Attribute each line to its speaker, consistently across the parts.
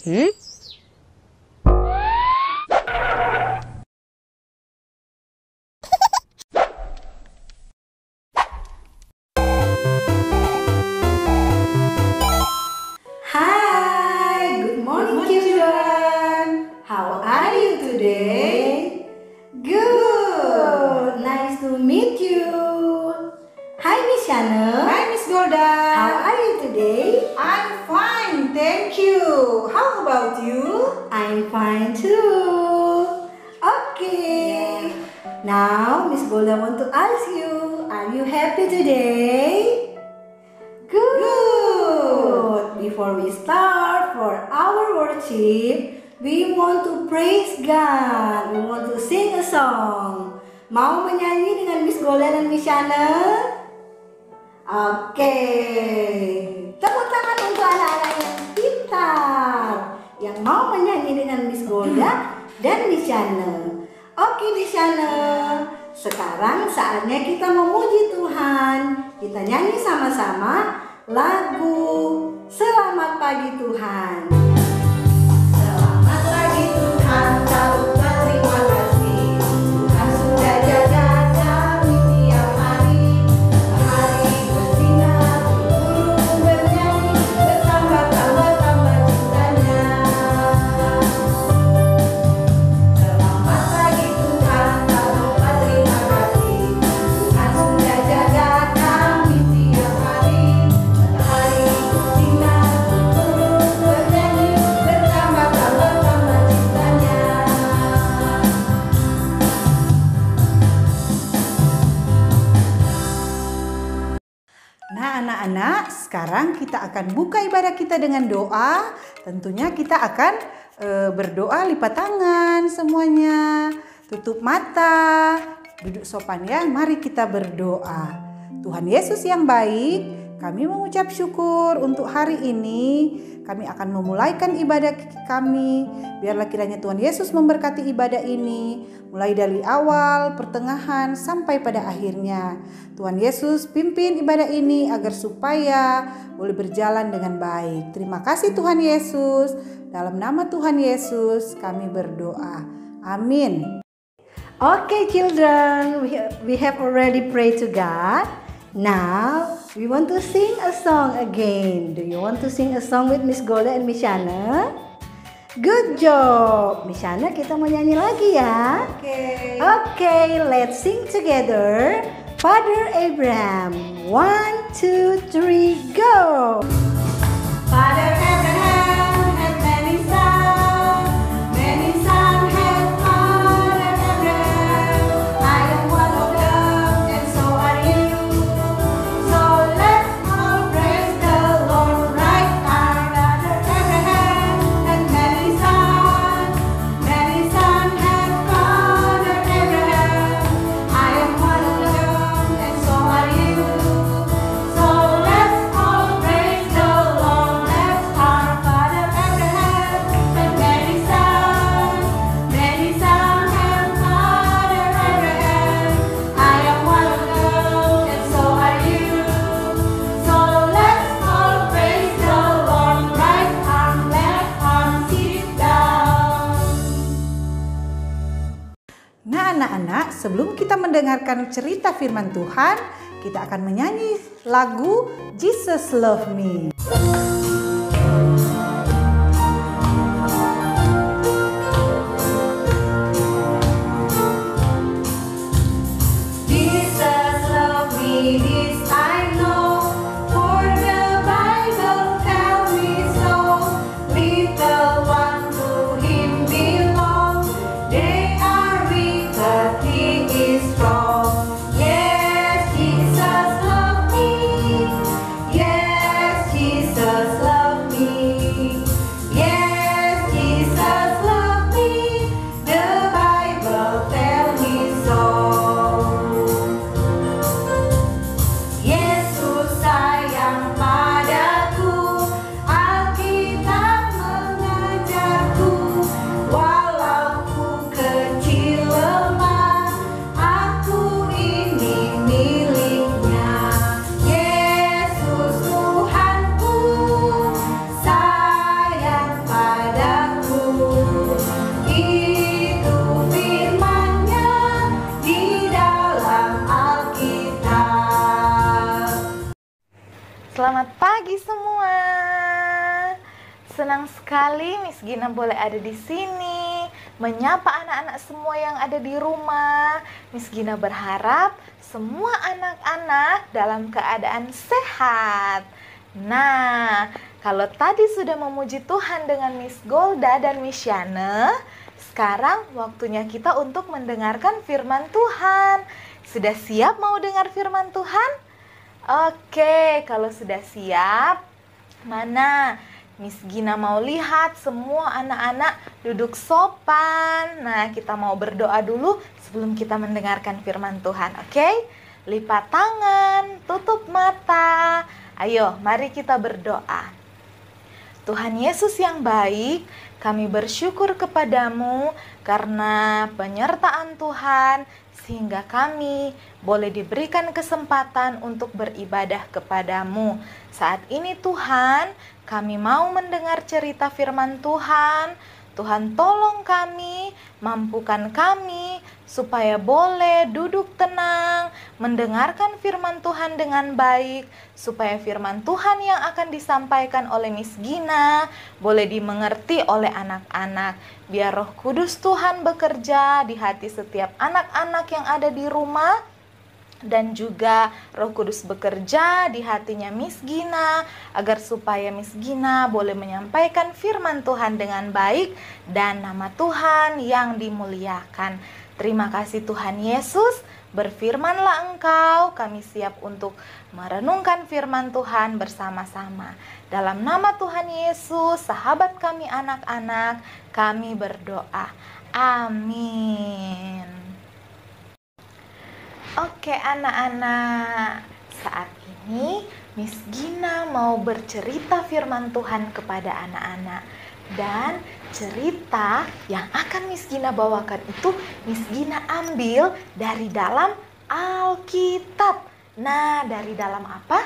Speaker 1: Hmm?
Speaker 2: Hi, good morning children. How are you today? Good. Nice to meet you. Hi Miss Shana.
Speaker 3: Hi Miss Golda.
Speaker 2: How are you today?
Speaker 3: I'm fine, thank you. How about you?
Speaker 2: I'm fine too. Okay. Now Miss Golda want to ask you, are you happy today? Good. Before we start for our worship, we want to praise God. We want to sing a song. Mau menyanyi dengan Miss Golda dan Miss Shana? Oke. Tepuk tangan untuk anak-anak yang pintar yang mau menyanyi dengan Miss Golda dan Miss Shana. Oke Miss Shana, sekarang saatnya kita memuji Tuhan. Kita nyanyi sama-sama lagu Selamat Pagi Tuhan. Selamat pagi Tuhan, tak lupa terima kasih. Tuhan sudah jaga kami tiap hari. Matahari bersinar, burung bernyanyi, bertambah cintanya. Selamat pagi Tuhan, tak lupa terima kasih. Tuhan sudah jaga kami tiap hari. Matahari bersinar, burung bernyanyi, bertambah cintanya.
Speaker 3: Nah anak-anak, sekarang kita akan buka ibadah kita dengan doa. Tentunya kita akan berdoa lipat tangan semuanya. Tutup mata, duduk sopan ya. Mari kita berdoa. Tuhan Yesus yang baik, kami mengucap syukur untuk hari ini. Kami akan memulaikan ibadah kami. Biarlah kiranya Tuhan Yesus memberkati ibadah ini. Mulai dari awal, pertengahan, sampai pada akhirnya. Tuhan Yesus pimpin ibadah ini agar supaya boleh berjalan dengan baik. Terima kasih Tuhan Yesus. Dalam nama Tuhan Yesus kami berdoa. Amin.
Speaker 2: Okay, children, we have already prayed to God. Now, we want to sing a song again. Do you want to sing a song with Miss Golda and Miss Shana? Good job. Miss Shana, kita mau nyanyi lagi ya. Okay, let's sing together. Father Abraham. 1, 2, 3, go. Father Abraham had many sons. Many sons had Father Abraham. I am one of them, and so are you. So let's all praise the Lord, right? Our Father Abraham had many sons. Many sons had Father Abraham. I am one of them, and so are you. So let's all praise the Lord, let's our Father Abraham had many sons. Many sons had Father Abraham. I am one of them, and so are you. So let's all praise the Lord, right arm, left arm, sit down.
Speaker 3: Nah anak-anak, sebelum kita mendengarkan cerita firman Tuhan, kita akan menyanyi lagu Jesus Love Me.
Speaker 2: Jesus loved me, this I know, for the Bible tells me so. Little one to Him belong, they are weak but He is strong. Yes, Jesus loved me. Yes, Jesus
Speaker 1: pagi semua. Senang sekali Miss Gina boleh ada di sini, menyapa anak-anak semua yang ada di rumah. Miss Gina berharap semua anak-anak dalam keadaan sehat. Nah, kalau tadi sudah memuji Tuhan dengan Miss Golda dan Miss Shana, sekarang waktunya kita untuk mendengarkan firman Tuhan. Sudah siap mau dengar firman Tuhan? Oke, kalau sudah siap, mana Miss Gina mau lihat semua anak-anak duduk sopan. Nah, kita mau berdoa dulu sebelum kita mendengarkan firman Tuhan, oke? Lipat tangan, tutup mata. Ayo, mari kita berdoa. Tuhan Yesus yang baik, kami bersyukur kepadamu karena penyertaan Tuhan, sehingga kami boleh diberikan kesempatan untuk beribadah kepadamu. Saat ini Tuhan, kami mau mendengar cerita firman Tuhan. Tuhan tolong kami, mampukan kami, supaya boleh duduk tenang, mendengarkan firman Tuhan dengan baik, supaya firman Tuhan yang akan disampaikan oleh Miss Gina boleh dimengerti oleh anak-anak. Biar Roh Kudus Tuhan bekerja di hati setiap anak-anak yang ada di rumah, dan juga Roh Kudus bekerja di hatinya Miss Gina, agar supaya Miss Gina boleh menyampaikan firman Tuhan dengan baik dan nama Tuhan yang dimuliakan. Terima kasih Tuhan Yesus, berfirmanlah Engkau, kami siap untuk merenungkan firman Tuhan bersama-sama. Dalam nama Tuhan Yesus, sahabat kami anak-anak, kami berdoa. Amin. Oke anak-anak, saat ini Miss Gina mau bercerita firman Tuhan kepada anak-anak. Dan cerita yang akan Miss Gina bawakan itu Miss Gina ambil dari dalam Alkitab. Nah, dari dalam apa?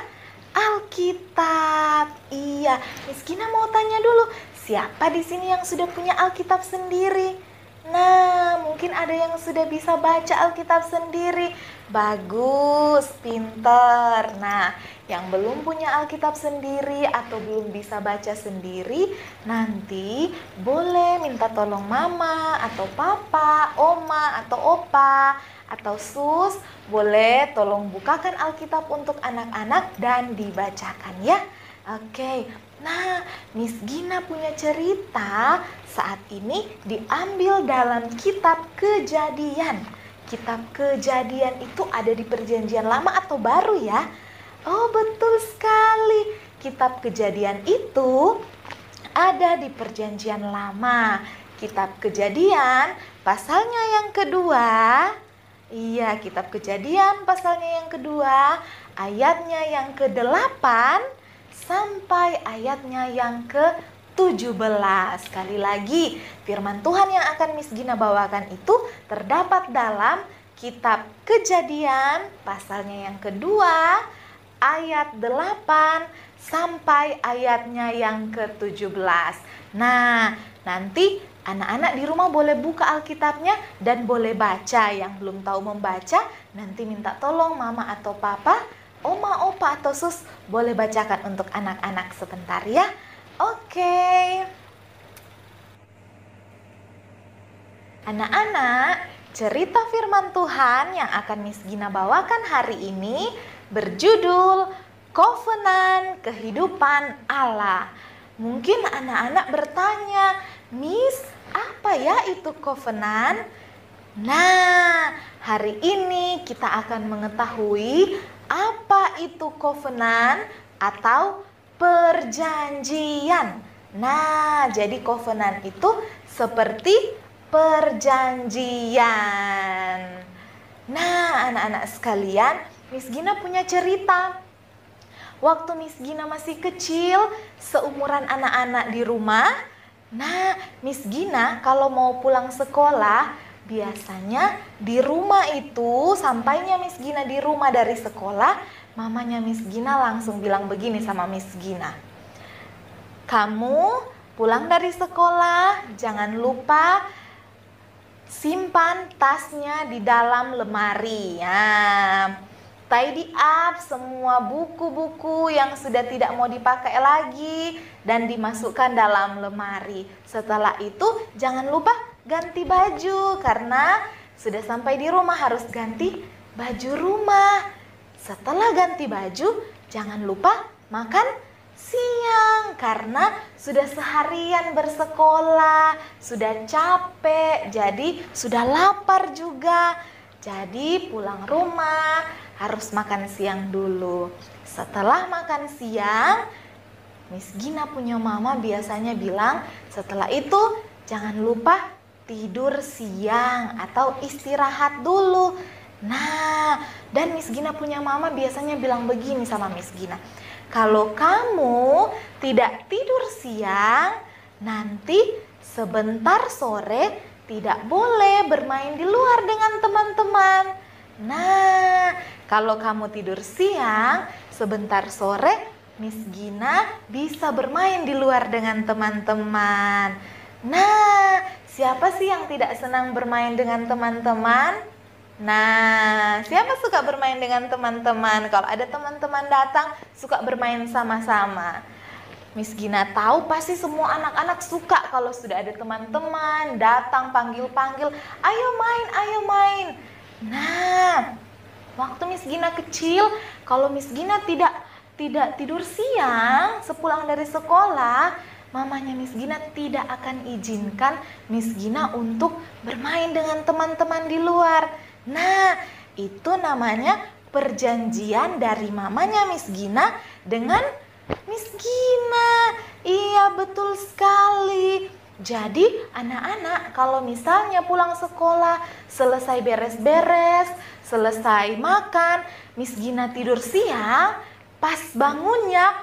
Speaker 1: Alkitab. Iya, Miss Gina mau tanya dulu, siapa di sini yang sudah punya Alkitab sendiri? Nah, mungkin ada yang sudah bisa baca Alkitab sendiri. Bagus, pinter. Nah, yang belum punya Alkitab sendiri atau belum bisa baca sendiri, nanti boleh minta tolong mama atau papa, oma atau opa, atau sus. Boleh tolong bukakan Alkitab untuk anak-anak dan dibacakan ya. Oke, nah Miss Gina punya cerita saat ini diambil dalam kitab Kejadian. Kitab Kejadian itu ada di Perjanjian Lama atau Baru ya? Oh betul sekali, kitab Kejadian itu ada di Perjanjian Lama. Kitab Kejadian pasalnya yang kedua. Iya, kitab Kejadian pasalnya yang kedua, ayatnya yang ke-8 sampai ayatnya yang ke-17. Sekali lagi, firman Tuhan yang akan Miss Gina bawakan itu terdapat dalam kitab Kejadian pasalnya yang kedua, ayat 8 sampai ayatnya yang ke-17. Nah, nanti anak-anak di rumah boleh buka Alkitabnya dan boleh baca. Yang belum tahu membaca, nanti minta tolong mama atau papa, oma, opa, atau sus boleh bacakan untuk anak-anak sebentar ya. Oke. Anak-anak, cerita firman Tuhan yang akan Miss Gina bawakan hari ini berjudul Kovenan Kehidupan Allah. Mungkin anak-anak bertanya, Miss, apa ya itu kovenan? Nah, hari ini kita akan mengetahui apa itu kovenan atau perjanjian. Nah, jadi kovenan itu seperti perjanjian. Nah, anak-anak sekalian, Miss Gina punya cerita. Waktu Miss Gina masih kecil, seumuran anak-anak di rumah, nah Miss Gina kalau mau pulang sekolah, biasanya di rumah itu, sampainya Miss Gina di rumah dari sekolah, mamanya Miss Gina langsung bilang begini sama Miss Gina. Kamu pulang dari sekolah, jangan lupa simpan tasnya di dalam lemari. Ya. tidy up semua buku-buku yang sudah tidak mau dipakai lagi dan dimasukkan dalam lemari. Setelah itu jangan lupa ganti baju karena sudah sampai di rumah harus ganti baju rumah. Setelah ganti baju jangan lupa makan siang karena sudah seharian bersekolah, sudah capek, jadi sudah lapar juga. Jadi pulang rumah harus makan siang dulu. Setelah makan siang, Miss Gina punya mama biasanya bilang, setelah itu jangan lupa tidur siang atau istirahat dulu. Nah, dan Miss Gina punya mama biasanya bilang begini sama Miss Gina, kalau kamu tidak tidur siang, nanti sebentar sore tidak boleh bermain di luar dengan teman-teman. Nah, kalau kamu tidur siang, sebentar sore Miss Gina bisa bermain di luar dengan teman-teman. Nah, siapa sih yang tidak senang bermain dengan teman-teman? Nah, siapa suka bermain dengan teman-teman? Kalau ada teman-teman datang, suka bermain sama-sama. Miss Gina tahu pasti semua anak-anak suka kalau sudah ada teman-teman datang panggil-panggil, ayo main, ayo main. Nah, waktu Miss Gina kecil, kalau Miss Gina tidak tidur siang sepulang dari sekolah, mamanya Miss Gina tidak akan izinkan Miss Gina untuk bermain dengan teman-teman di luar. Nah, itu namanya perjanjian dari mamanya Miss Gina dengan Miss Gina. Iya, betul sekali. Jadi anak-anak kalau misalnya pulang sekolah, selesai beres-beres, selesai makan, Miss Gina tidur siang, pas bangunnya,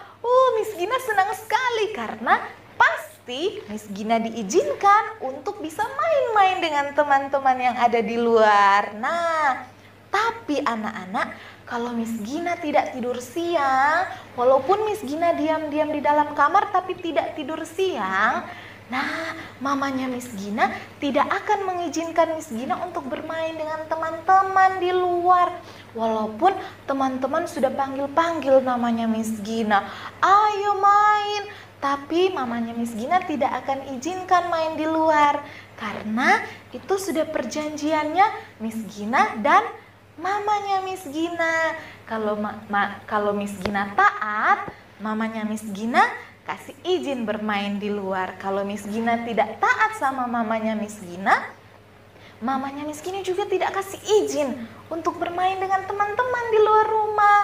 Speaker 1: Miss Gina senang sekali karena pasti Miss Gina diizinkan untuk bisa main-main dengan teman-teman yang ada di luar. Nah, tapi anak-anak, kalau Miss Gina tidak tidur siang, walaupun Miss Gina diam-diam di dalam kamar tapi tidak tidur siang, nah, mamanya Miss Gina tidak akan mengizinkan Miss Gina untuk bermain dengan teman-teman di luar. Walaupun teman-teman sudah panggil-panggil namanya Miss Gina, ayo main. Tapi mamanya Miss Gina tidak akan izinkan main di luar. Karena itu sudah perjanjiannya Miss Gina dan mamanya Miss Gina. Kalau Miss Gina taat, mamanya Miss Gina kasih izin bermain di luar. Kalau Miss Gina tidak taat sama mamanya Miss Gina, mamanya Miss Gina juga tidak kasih izin untuk bermain dengan teman-teman di luar rumah.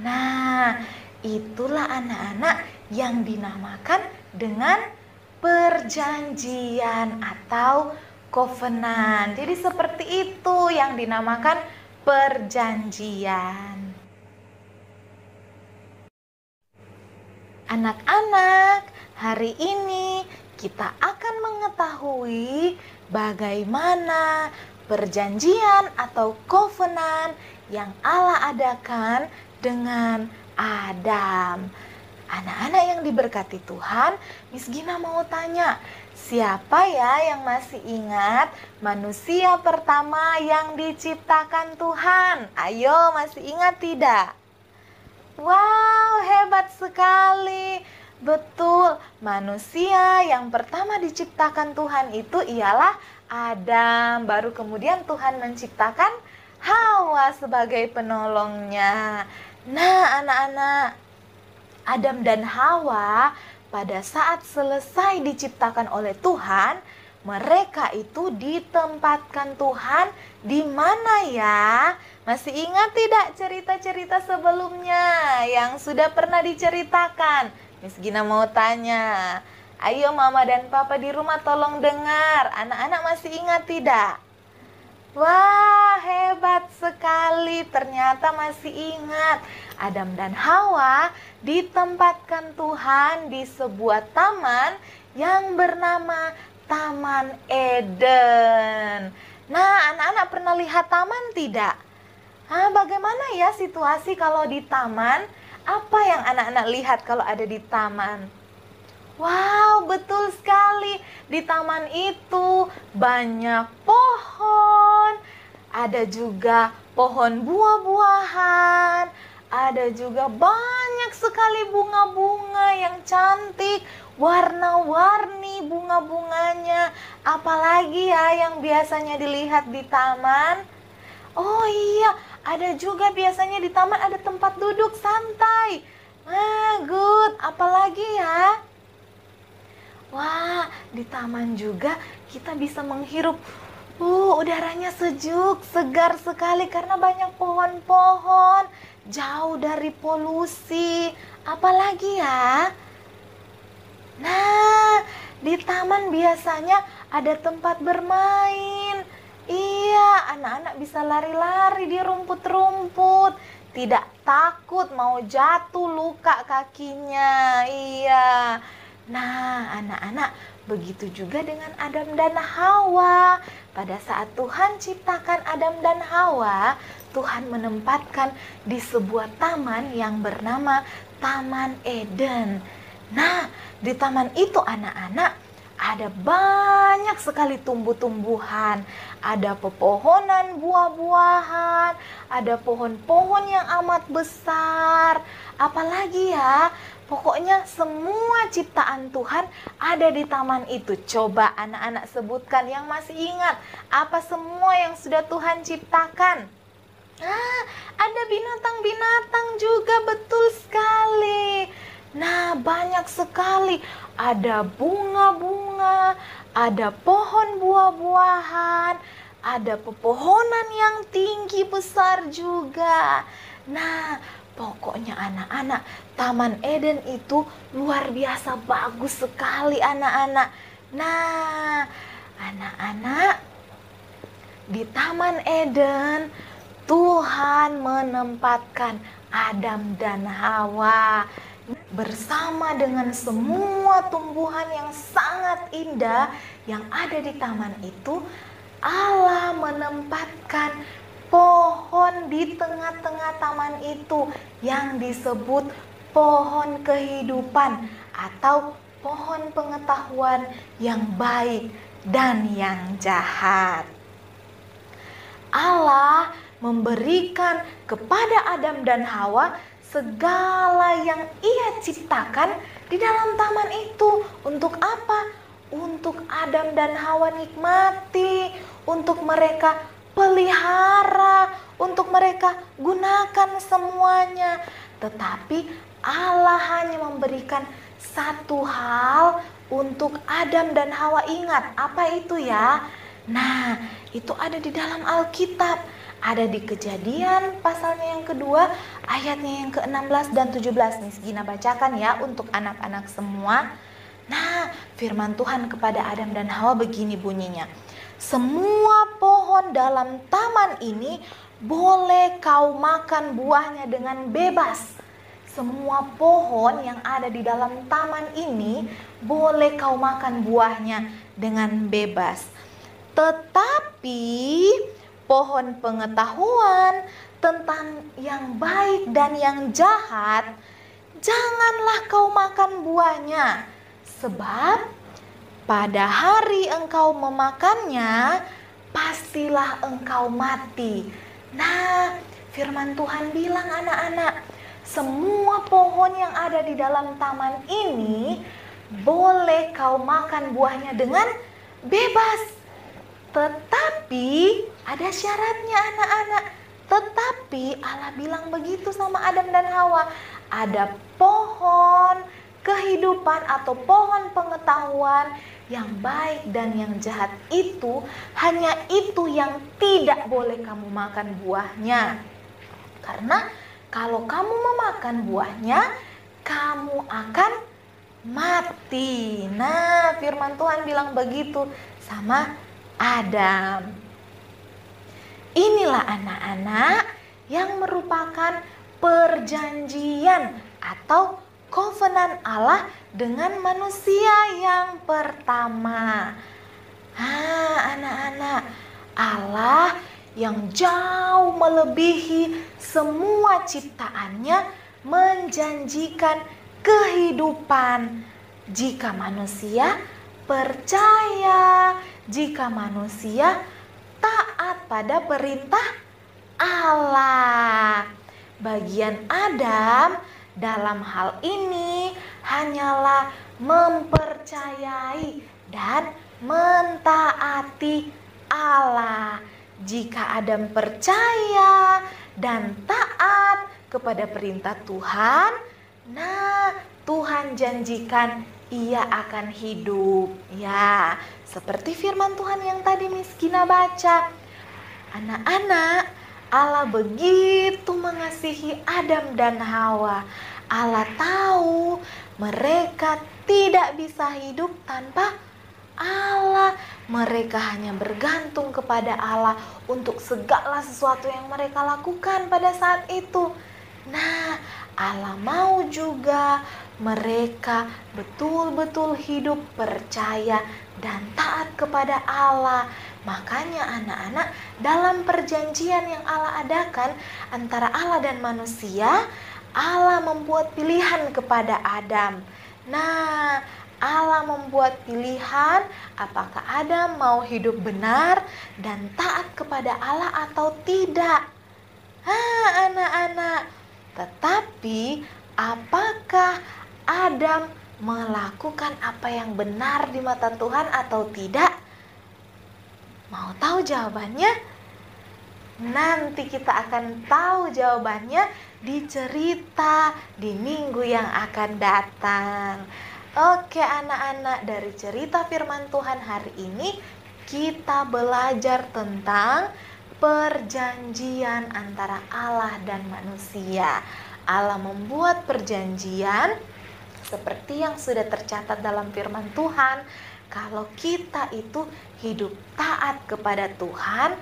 Speaker 1: Nah, itulah anak-anak yang dinamakan dengan perjanjian atau covenant. Jadi seperti itu yang dinamakan perjanjian. Anak-anak, hari ini kita akan mengetahui bagaimana perjanjian atau covenant yang Allah adakan dengan Adam. Anak-anak yang diberkati Tuhan, Miss Gina mau tanya, siapa ya yang masih ingat manusia pertama yang diciptakan Tuhan? Ayo, masih ingat tidak? Wow, hebat sekali. Betul, manusia yang pertama diciptakan Tuhan itu ialah Adam. Baru kemudian Tuhan menciptakan Hawa sebagai penolongnya. Nah, anak-anak, Adam dan Hawa pada saat selesai diciptakan oleh Tuhan, mereka itu ditempatkan Tuhan di mana ya? Masih ingat tidak cerita-cerita sebelumnya yang sudah pernah diceritakan? Miss Gina mau tanya. Ayo mama dan papa di rumah tolong dengar. Anak-anak masih ingat tidak? Wah, hebat sekali. Ternyata masih ingat. Adam dan Hawa ditempatkan Tuhan di sebuah taman yang bernama Taman Eden. Nah, anak-anak pernah lihat taman tidak? Bagaimana ya situasi kalau di taman? Apa yang anak-anak lihat kalau ada di taman? Wow, betul sekali. Di taman itu banyak pohon. Ada juga pohon buah-buahan, ada juga banyak sekali bunga-bunga yang cantik, warna-warni bunga-bunganya. Apalagi ya yang biasanya dilihat di taman? Oh iya, ada juga biasanya di taman ada tempat duduk santai. Good. Apalagi ya? Wah, di taman juga kita bisa menghirup udaranya sejuk, segar sekali karena banyak pohon-pohon, jauh dari polusi. Apalagi ya? Nah, di taman biasanya ada tempat bermain. Iya, anak-anak bisa lari-lari di rumput-rumput, tidak takut mau jatuh luka kakinya. Iya. Nah, anak-anak, begitu juga dengan Adam dan Hawa. Pada saat Tuhan ciptakan Adam dan Hawa, Tuhan menempatkan di sebuah taman yang bernama Taman Eden. Nah, di taman itu anak-anak ada banyak sekali tumbuh-tumbuhan, ada pepohonan buah-buahan, ada pohon-pohon yang amat besar. Apalagi ya, pokoknya semua ciptaan Tuhan ada di taman itu. Coba anak-anak sebutkan yang masih ingat, apa semua yang sudah Tuhan ciptakan? Ada binatang-binatang juga, betul sekali. Nah, banyak sekali. Ada bunga-bunga, ada pohon buah-buahan, ada pepohonan yang tinggi besar juga. Nah, pokoknya anak-anak, Taman Eden itu luar biasa bagus sekali anak-anak. Nah, anak-anak, di Taman Eden Tuhan menempatkan Adam dan Hawa bersama dengan semua tumbuhan yang sangat indah yang ada di taman itu. Allah menempatkan pohon di tengah-tengah taman itu yang disebut pohon kehidupan atau pohon pengetahuan yang baik dan yang jahat. Allah memberikan kepada Adam dan Hawa segala yang Ia ciptakan di dalam taman itu. Untuk apa? Untuk Adam dan Hawa nikmati, untuk mereka pelihara, untuk mereka gunakan semuanya. Tetapi Allah hanya memberikan satu hal untuk Adam dan Hawa. Ingat, apa itu ya? Nah, itu ada di dalam Alkitab. Ada di Kejadian pasalnya yang kedua, ayatnya yang ke-16 dan 17. Miss Gina bacakan ya untuk anak-anak semua. Nah, firman Tuhan kepada Adam dan Hawa begini bunyinya. Semua pohon dalam taman ini boleh kau makan buahnya dengan bebas. Semua pohon yang ada di dalam taman ini boleh kau makan buahnya dengan bebas. Tetapi pohon pengetahuan tentang yang baik dan yang jahat, janganlah kau makan buahnya, sebab pada hari engkau memakannya, pastilah engkau mati. Nah, firman Tuhan bilang anak-anak, semua pohon yang ada di dalam taman ini boleh kau makan buahnya dengan bebas. Tetapi ada syaratnya anak-anak. Tetapi Allah bilang begitu sama Adam dan Hawa. Ada pohon kehidupan atau pohon pengetahuan yang baik dan yang jahat itu, hanya itu yang tidak boleh kamu makan buahnya. Karena kalau kamu memakan buahnya, kamu akan mati. Nah, firman Tuhan bilang begitu sama Adam. Inilah anak-anak yang merupakan perjanjian atau covenant Allah dengan manusia yang pertama. Anak-anak, Allah yang jauh melebihi semua ciptaannya menjanjikan kehidupan jika manusia percaya, jika manusia taat pada perintah Allah. Bagian Adam dalam hal ini hanyalah mempercayai dan mentaati Allah. Jika Adam percaya dan taat kepada perintah Tuhan, nah Tuhan janjikan ia akan hidup. Ya, seperti firman Tuhan yang tadi Miss Gina baca. Anak-anak, Allah begitu mengasihi Adam dan Hawa. Allah tahu mereka tidak bisa hidup tanpa Allah. Mereka hanya bergantung kepada Allah untuk segala sesuatu yang mereka lakukan pada saat itu. Nah, Allah mau juga mereka betul-betul hidup percaya dan taat kepada Allah. Makanya anak-anak, dalam perjanjian yang Allah adakan antara Allah dan manusia, Allah membuat pilihan kepada Adam. Nah, Allah membuat pilihan apakah Adam mau hidup benar dan taat kepada Allah atau tidak. Anak-anak, tetapi apakah Adam melakukan apa yang benar di mata Tuhan atau tidak? Mau tahu jawabannya? Nanti kita akan tahu jawabannya di cerita di minggu yang akan datang. Oke anak-anak, dari cerita firman Tuhan hari ini kita belajar tentang perjanjian antara Allah dan manusia. Allah membuat perjanjian seperti yang sudah tercatat dalam firman Tuhan. Kalau kita itu hidup taat kepada Tuhan,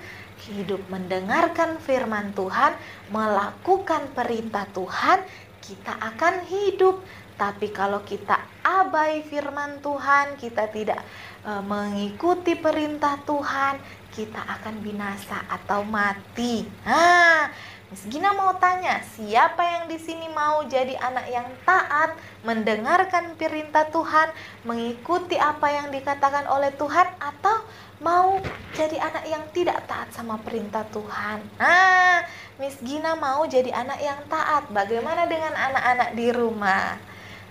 Speaker 1: hidup mendengarkan firman Tuhan, melakukan perintah Tuhan, kita akan hidup. Tapi kalau kita abai firman Tuhan, kita tidak mengikuti perintah Tuhan, kita akan binasa atau mati. Miss Gina mau tanya, siapa yang di sini mau jadi anak yang taat, mendengarkan perintah Tuhan, mengikuti apa yang dikatakan oleh Tuhan, atau mau jadi anak yang tidak taat sama perintah Tuhan? Miss Gina mau jadi anak yang taat. Bagaimana dengan anak-anak di rumah?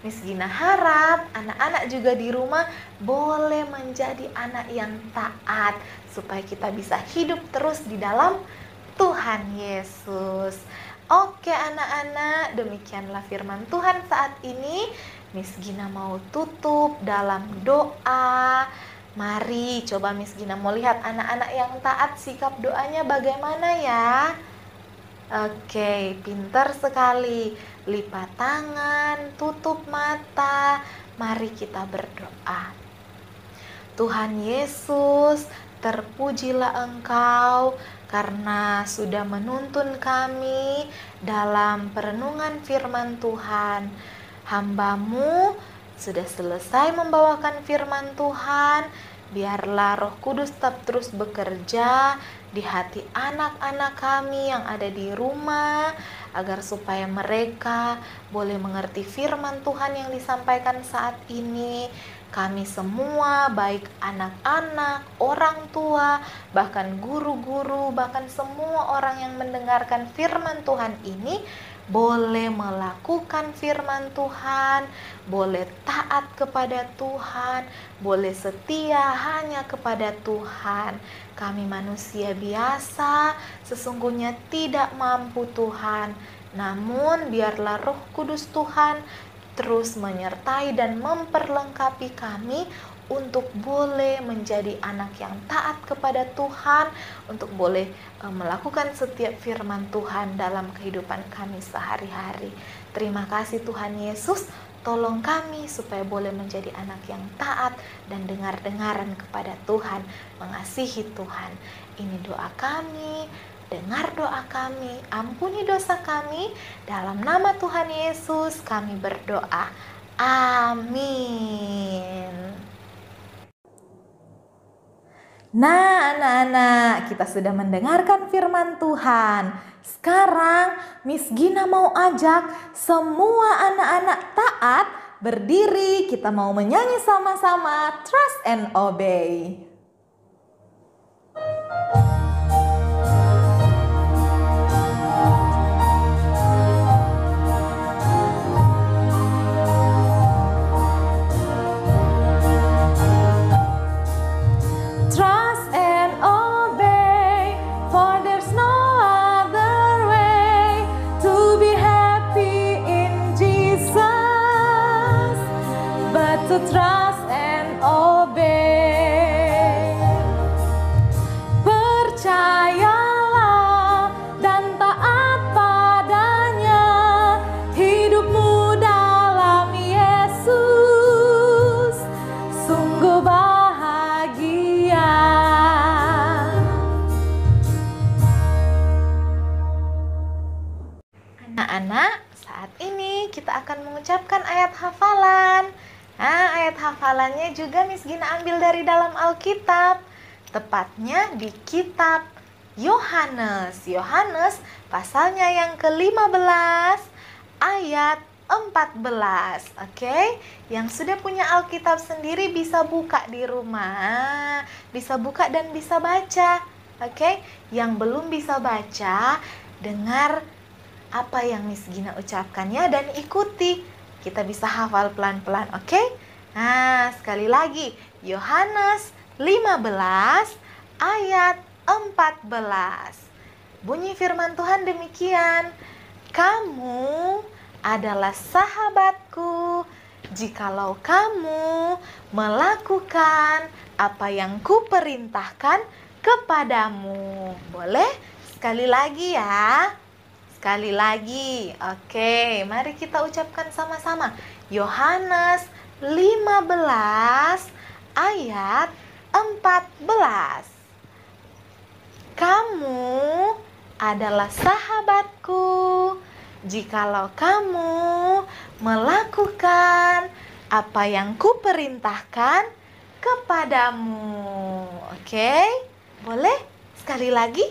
Speaker 1: Miss Gina harap anak-anak juga di rumah boleh menjadi anak yang taat supaya kita bisa hidup terus di dalam Tuhan Yesus. Oke anak-anak, demikianlah firman Tuhan saat ini. Miss Gina mau tutup dalam doa. Mari coba Miss Gina mau lihat anak-anak yang taat, sikap doanya bagaimana ya? Oke, pintar sekali. Lipat tangan, tutup mata. Mari kita berdoa. Tuhan Yesus, terpujilah Engkau karena sudah menuntun kami dalam perenungan firman Tuhan. Hamba-Mu sudah selesai membawakan firman Tuhan. Biarlah Roh Kudus tetap terus bekerja di hati anak-anak kami yang ada di rumah, agar supaya mereka boleh mengerti firman Tuhan yang disampaikan saat ini. Kami semua, baik anak-anak, orang tua, bahkan guru-guru, bahkan semua orang yang mendengarkan firman Tuhan ini, boleh melakukan firman Tuhan, boleh taat kepada Tuhan, boleh setia hanya kepada Tuhan. Kami manusia biasa sesungguhnya tidak mampu Tuhan, namun biarlah Roh Kudus Tuhan terus menyertai dan memperlengkapi kami untuk boleh menjadi anak yang taat kepada Tuhan, untuk boleh melakukan setiap firman Tuhan dalam kehidupan kami sehari-hari. Terima kasih Tuhan Yesus, tolong kami supaya boleh menjadi anak yang taat dan dengar-dengaran kepada Tuhan, mengasihi Tuhan. Ini doa kami, dengar doa kami, ampuni dosa kami, dalam nama Tuhan Yesus kami berdoa. Amin. Nah anak-anak, kita sudah mendengarkan firman Tuhan. Sekarang Miss Gina mau ajak semua anak-anak taat berdiri. Kita mau menyanyi sama-sama Trust and Obey. anak-anak, saat ini kita akan mengucapkan ayat hafalan. Nah, ayat hafalannya juga Miss Gina ambil dari dalam Alkitab. Tepatnya di kitab Yohanes. Yohanes pasalnya yang ke-15 ayat 14. Oke, yang sudah punya Alkitab sendiri bisa buka di rumah. Bisa buka dan bisa baca. Oke, yang belum bisa baca, dengar apa yang Miss Gina ucapkannya dan ikuti. Kita bisa hafal pelan-pelan, oke? Nah, sekali lagi, Yohanes 15 ayat 14. Bunyi firman Tuhan demikian, "Kamu adalah sahabatku jikalau kamu melakukan apa yang kuperintahkan kepadamu." Boleh? Sekali lagi ya. Sekali lagi. Oke, mari kita ucapkan sama-sama. Yohanes 15 ayat 14. "Kamu adalah sahabatku jikalau kamu melakukan apa yang kuperintahkan kepadamu." Oke, boleh? Sekali lagi?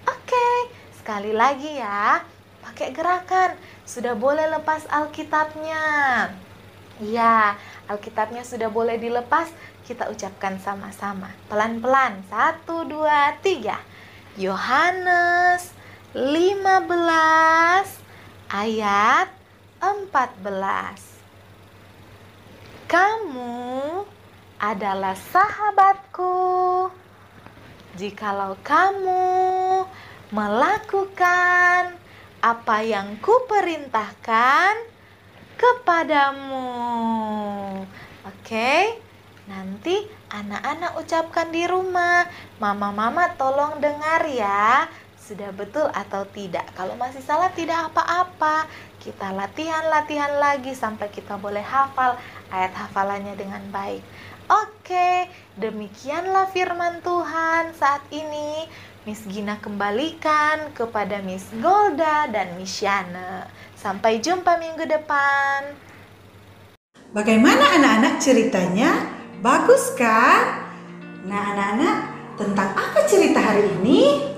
Speaker 1: Oke, sekali lagi ya. Pakai gerakan. Sudah boleh lepas Alkitabnya. Iya, Alkitabnya sudah boleh dilepas. Kita ucapkan sama-sama. Pelan-pelan. 1, 2, 3. Yohanes 15 ayat 14. "Kamu adalah sahabatku jikalau kamu melakukan apa yang kuperintahkan kepadamu." Oke, nanti anak-anak ucapkan di rumah. Mama-mama tolong dengar ya, sudah betul atau tidak. Kalau masih salah tidak apa-apa. Kita latihan lagi sampai kita boleh hafal ayat hafalannya dengan baik. Oke, demikianlah firman Tuhan saat ini. Miss Gina kembalikan kepada Miss Golda dan Miss Shana. Sampai jumpa minggu depan.
Speaker 3: Bagaimana anak-anak ceritanya? Bagus kan? Nah anak-anak, tentang apa cerita hari ini?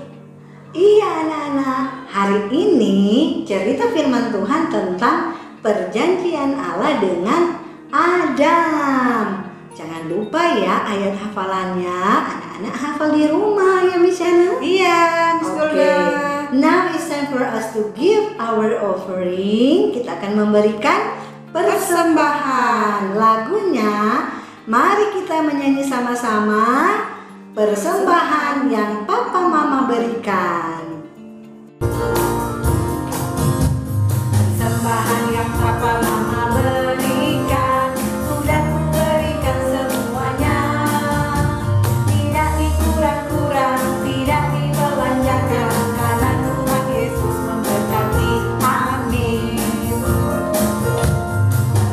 Speaker 2: Iya anak-anak, hari ini cerita firman Tuhan tentang perjanjian Allah dengan Adam. Jangan lupa ya ayat hafalannya, anak-anak hafal di rumah ya Miss Yana.
Speaker 3: Iya, Miss Golda.
Speaker 2: Now it's time for us to give our offering. Kita akan memberikan persembahan. Lagunya, mari kita menyanyi sama-sama persembahan yang Papa Mama berikan. Persembahan yang Papa Mama berikan, sudah kuberikan semuanya. Tidak dikurang-kurang, tidak dibelanjakan, karena Tuhan Yesus memberkati. Amin.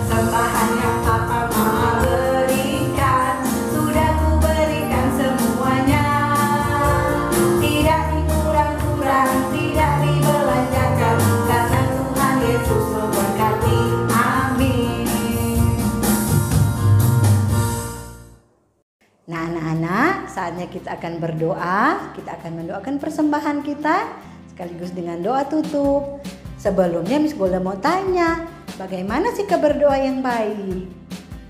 Speaker 2: Persembahan yang Papa Mama berikan, sudah kuberikan semuanya. Tidak dikurang-kurang, tidak dibelanjakan, karena Tuhan Yesus memberkati. Amin. Nah anak-anak, saatnya kita akan berdoa. Kita akan mendoakan persembahan kita sekaligus dengan doa tutup. Sebelumnya Miss Golda mau tanya, bagaimana sikap berdoa yang baik?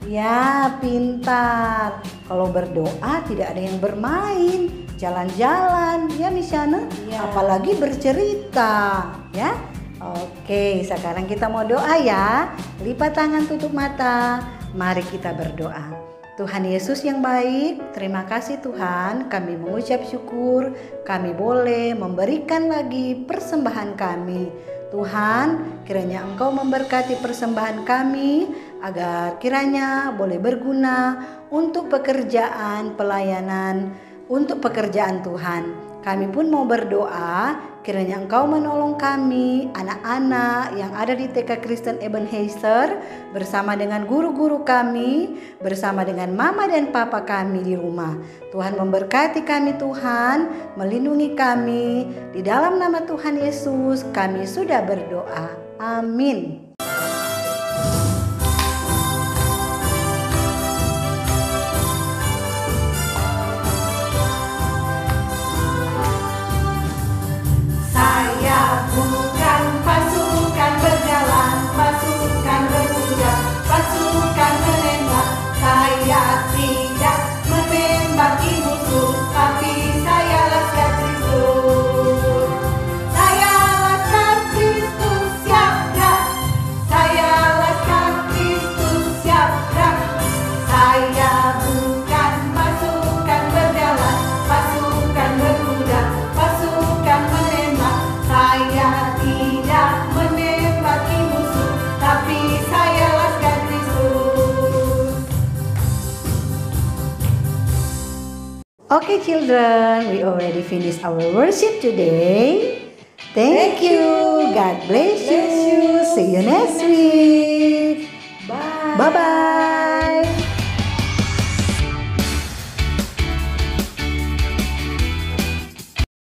Speaker 2: Ya, pintar. Kalau berdoa tidak ada yang bermain, jalan-jalan, ya Miss Shana?
Speaker 3: Iya.
Speaker 2: Apalagi bercerita, ya. Oke, sekarang kita mau doa ya. Lipat tangan, tutup mata. Mari kita berdoa. Tuhan Yesus yang baik, terima kasih Tuhan, kami mengucap syukur, kami boleh memberikan lagi persembahan kami. Tuhan, kiranya Engkau memberkati persembahan kami, agar kiranya boleh berguna untuk pekerjaan pelayanan, untuk pekerjaan Tuhan. kami pun mau berdoa kiranya Engkau menolong kami, anak-anak yang ada di TK Kristen Ebenezer, bersama dengan guru-guru kami, bersama dengan mama dan papa kami di rumah. Tuhan memberkati kami, Tuhan melindungi kami. Di dalam nama Tuhan Yesus kami sudah berdoa. Amin.
Speaker 3: Saya bukan pasukan berjalan, pasukan berkuda, pasukan menembak. Saya tidak menembaki musuh, tapi saya laskar Kristus. Saya laskar Kristus siap gerak. Saya laskar Kristus siap gerak. Saya bukan pasukan berjalan, pasukan berkuda, pasukan menembak. Saya tidak menembaki musuh, tapi saya laskar Kristus.
Speaker 2: Okay, children, we already finished our worship today. Thank you. God bless you. See you next week.
Speaker 3: Bye.
Speaker 2: Bye-bye.